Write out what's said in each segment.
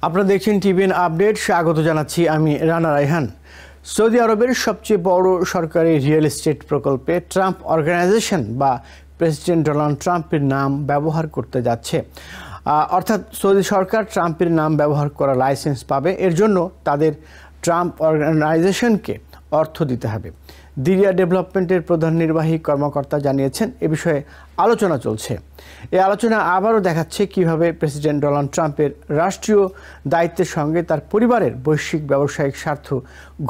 আপনারা দেখছেন TVN update. স্বাগত জানাচ্ছি আমি রানা রায়হান। সৌদি আরবের সবচেয়ে বড় সরকারি রিয়েল এস্টেট প্রকল্পে ট্রাম্প অর্গানাইজেশন বা প্রেসিডেন্ট ডোনাল্ড ট্রাম্পের নাম ব্যবহার করতে যাচ্ছে। অর্থাৎ সৌদি সরকার ট্রাম্পের নাম ব্যবহার করার লাইসেন্স পাবে। এর জন্য তাদের ট্রাম্প অর্গানাইজেশনকে অর্থ দিতে হবে। দিরিয়া ডেভেলপমেন্টের প্রধান নির্বাহী কর্মকর্তা জানিয়েছেন এ বিষয়ে আলোচনা চলছে। এই আলোচনা আবারও দেখাচ্ছে কিভাবে প্রেসিডেন্ট ডোনাল্ড ট্রাম্পের রাষ্ট্রীয় দায়িত্বের সঙ্গে তার পরিবারের বৈশ্বিক ব্যবসায়িক স্বার্থ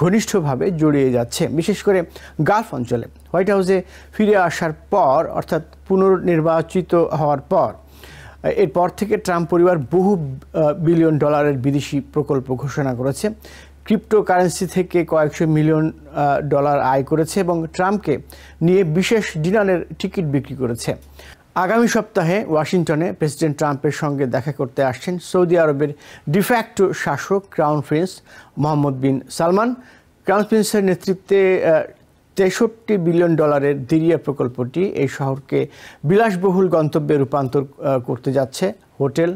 ঘনিষ্ঠভাবে জড়িয়ে যাচ্ছে, বিশেষ করে গালফ অঞ্চলে। হোয়াইট হাউসে ফিরে আসার পর, অর্থাৎ পুনর্নির্বাচিত হওয়ার পর, এরপর থেকে ট্রাম্প পরিবার বহু বিলিয়ন ডলারের বিদেশি প্রকল্প ঘোষণা করেছে। ক্রিপ্টোকারেন্সি থেকে কয়েকশো মিলিয়ন ডলার আয় করেছে এবং ট্রাম্পকে নিয়ে বিশেষ ডিনারের টিকিট বিক্রি করেছে। আগামী সপ্তাহে ওয়াশিংটনে প্রেসিডেন্ট ট্রাম্পের সঙ্গে দেখা করতে আসছেন সৌদি আরবের ডিফ্যাক্টো শাসক ক্রাউন প্রিন্স মোহাম্মদ বিন সালমান। ক্রাউন প্রিন্সের নেতৃত্বে 63 বিলিয়ন ডলারের দিরিয়া প্রকল্পটি এই শহরকে বিলাসবহুল গন্তব্যে রূপান্তর করতে যাচ্ছে। হোটেল,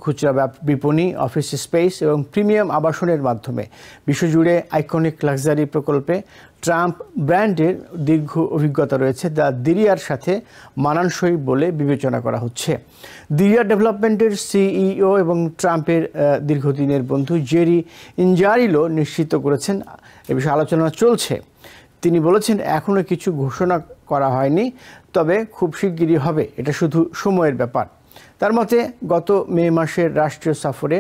খুচরা বিপণী, অফিস স্পেস এবং প্রিমিয়াম আবাসনের মাধ্যমে বিশ্বজুড়ে আইকনিক লাক্সারি প্রকল্পে ট্রাম্প ব্র্যান্ডের দীর্ঘ অভিজ্ঞতা রয়েছে, যা দিরিয়ার সাথে মানানসই বলে বিবেচনা করা হচ্ছে। দিরিয়া ডেভেলপমেন্টের সিইও এবং ট্রাম্পের দীর্ঘদিনের বন্ধু জেরি ইনজারিলো নিশ্চিত করেছেন এ বিষয়ে আলোচনা চলছে। তিনি বলেছেন, এখনও কিছু ঘোষণা করা হয়নি, তবে খুব শিগগিরই হবে, এটা শুধু সময়ের ব্যাপার। তার মতে, গত মে মাসের রাষ্ট্রীয় সফরে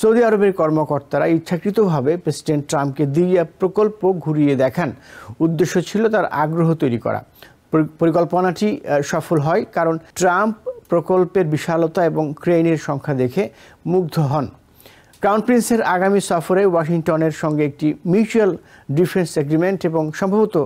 সৌদি আরবের কর্মকর্তারা ইচ্ছাকৃতভাবে প্রেসিডেন্ট ট্রাম্পকে দিরিয়া প্রকল্প ঘুরিয়ে দেখান। উদ্দেশ্য ছিল তার আগ্রহ তৈরি করা। পরিকল্পনাটি সফল হয় কারণ ট্রাম্প প্রকল্পের বিশালতা এবং ক্রেনের সংখ্যা দেখে মুগ্ধ হন। ক্রাউন প্রিন্সের আগামী সফরে ওয়াশিংটনের সঙ্গে একটি মিউচুয়াল ডিফেন্স এগ্রিমেন্ট এবং সম্ভবত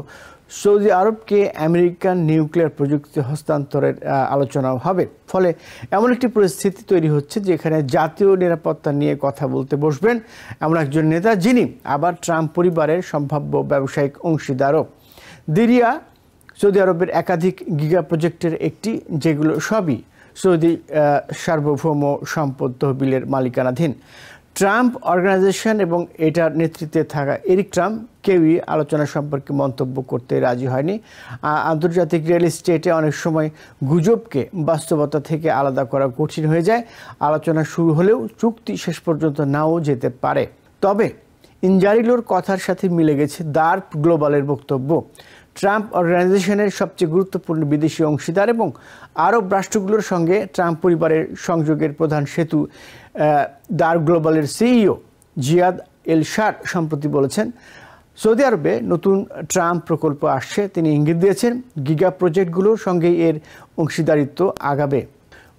সৌদি আরবকে আমেরিকান নিউক্লিয়ার প্রযুক্তি হস্তান্তরের আলোচনাও হবে। ফলে এমন একটি পরিস্থিতি তৈরি হচ্ছে যেখানে জাতীয় নিরাপত্তা নিয়ে কথা বলতে বসবেন এমন একজন নেতা, যিনি আবার ট্রাম্প পরিবারের সম্ভাব্য ব্যবসায়িক অংশীদারও। দিরিয়া সৌদি আরবের একাধিক গিগা প্রজেক্টের একটি, যেগুলো সবই সৌদি সার্বভৌম সম্পদ তহবিলের মালিকানাধীন। ট্রাম্প অর্গানাইজেশন এবং এটার নেতৃত্বে থাকা এরিক ট্রাম্প কেউই আলোচনা সম্পর্কে মন্তব্য করতে রাজি হয়নি। আন্তর্জাতিক রিয়েল এস্টেটে অনেক সময় গুজবকে বাস্তবতা থেকে আলাদা করা কঠিন হয়ে যায়। আলোচনা শুরু হলেও চুক্তি শেষ পর্যন্ত নাও যেতে পারে। তবে ইনজারিলোর কথার সাথে মিলে গেছে দার্প গ্লোবালের বক্তব্য। ট্রাম্প অর্গানাইজেশনের সবচেয়ে গুরুত্বপূর্ণ বিদেশি অংশীদার এবং আরব রাষ্ট্রগুলোর সঙ্গে ট্রাম্প পরিবারের সংযোগের প্রধান সেতু দার্প গ্লোবালের সিইও জিয়াদ এল-শার সম্প্রতি বলেছেন, সৌদি আরবে নতুন ট্রাম্প প্রকল্প আসছে। তিনি ইঙ্গিত দিয়েছেন গিগা প্রজেক্টগুলোর সঙ্গেই এর অংশীদারিত্ব আগাবে।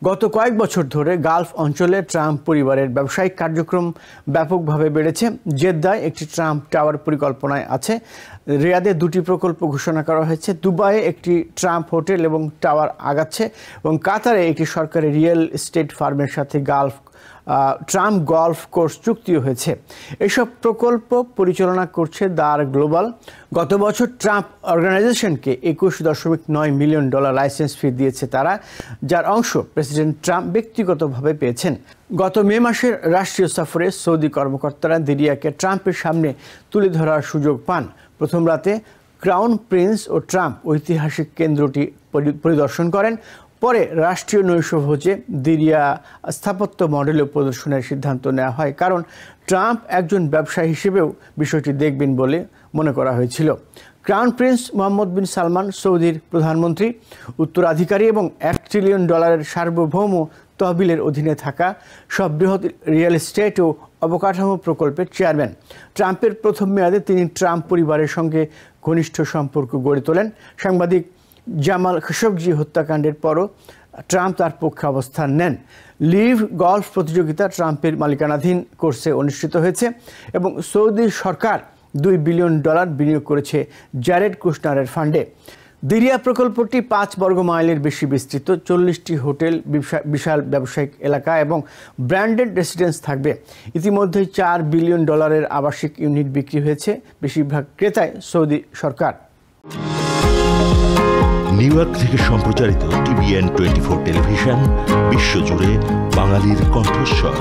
গত কয়েক বছর ধরে গালফ অঞ্চলে ট্রাম্প পরিবারের ব্যবসায়িক কার্যক্রম ব্যাপকভাবে বেড়েছে। জেদ্দায় একটি ট্রাম্প টাওয়ার পরিকল্পনায় আছে। রিয়াদে 2টি প্রকল্প ঘোষণা করা হয়েছে। দুবাইয়ে একটি ট্রাম্প হোটেল এবং টাওয়ার আগাচ্ছে এবং কাতারে একটি সরকারি রিয়েল এস্টেট ফার্মের সাথে ট্রাম্প গল্ফ কোর্স চুক্তিও হয়েছে। এসব প্রকল্প পরিচালনা করছে দার গ্লোবাল। গত বছর ট্রাম্প অর্গানাইজেশনকে 21.9 মিলিয়ন ডলার লাইসেন্স ফি দিয়েছে তারা, যার অংশ প্রেসিডেন্ট ট্রাম্প ব্যক্তিগতভাবে পেয়েছেন। গত মে মাসের রাষ্ট্রীয় সফরে সৌদি কর্মকর্তারা দিরিয়াকে ট্রাম্পের সামনে তুলে ধরার সুযোগ পান। প্রথম রাতে ক্রাউন প্রিন্স ও ট্রাম্প ঐতিহাসিক কেন্দ্রটি পরিদর্শন করেন। পরে রাষ্ট্রীয় নৈশভোজে দিরিয়া স্থাপত্য মডেলও প্রদর্শনের সিদ্ধান্ত নেওয়া হয়, কারণ ট্রাম্প একজন ব্যবসায়ী হিসেবেও বিষয়টি দেখবেন বলে মনে করা হয়েছিল। ক্রাউন প্রিন্স মোহাম্মদ বিন সালমান সৌদির প্রধানমন্ত্রী, উত্তরাধিকারী এবং $1 ট্রিলিয়ন সার্বভৌম তহবিলের অধীনে থাকা সব বৃহৎ রিয়েল এস্টেট ও অবকাঠামো প্রকল্পের চেয়ারম্যান। ট্রাম্পের প্রথম মেয়াদে তিনি ট্রাম্প পরিবারের সঙ্গে ঘনিষ্ঠ সম্পর্ক গড়ে তোলেন। সাংবাদিক জামাল খশোগজি হত্যাকাণ্ডের পরও ট্রাম্প তার পক্ষে অবস্থান নেন। লিভ গল্ফ প্রতিযোগিতা ট্রাম্পের মালিকানাধীন কোর্সে অনুষ্ঠিত হয়েছে এবং সৌদি সরকার $2 বিলিয়ন বিনিয়োগ করেছে জ্যারেড কুশনারের ফান্ডে। দিরিয়া প্রকল্পটি 5 বর্গ মাইলের বেশি বিস্তৃত। 40টি হোটেল, বিশাল ব্যবসায়িক এলাকা এবং ব্র্যান্ডেড রেসিডেন্স থাকবে। ইতিমধ্যে $4 বিলিয়ন আবাসিক ইউনিট বিক্রি হয়েছে। বেশিরভাগ ক্রেতায় সৌদি সরকার। নিউ ইয়র্ক থেকে সম্প্রচারিত টিভিএন 24 টেলিভিশন বিশ্বজুড়ে বাঙালির কণ্ঠস্বর।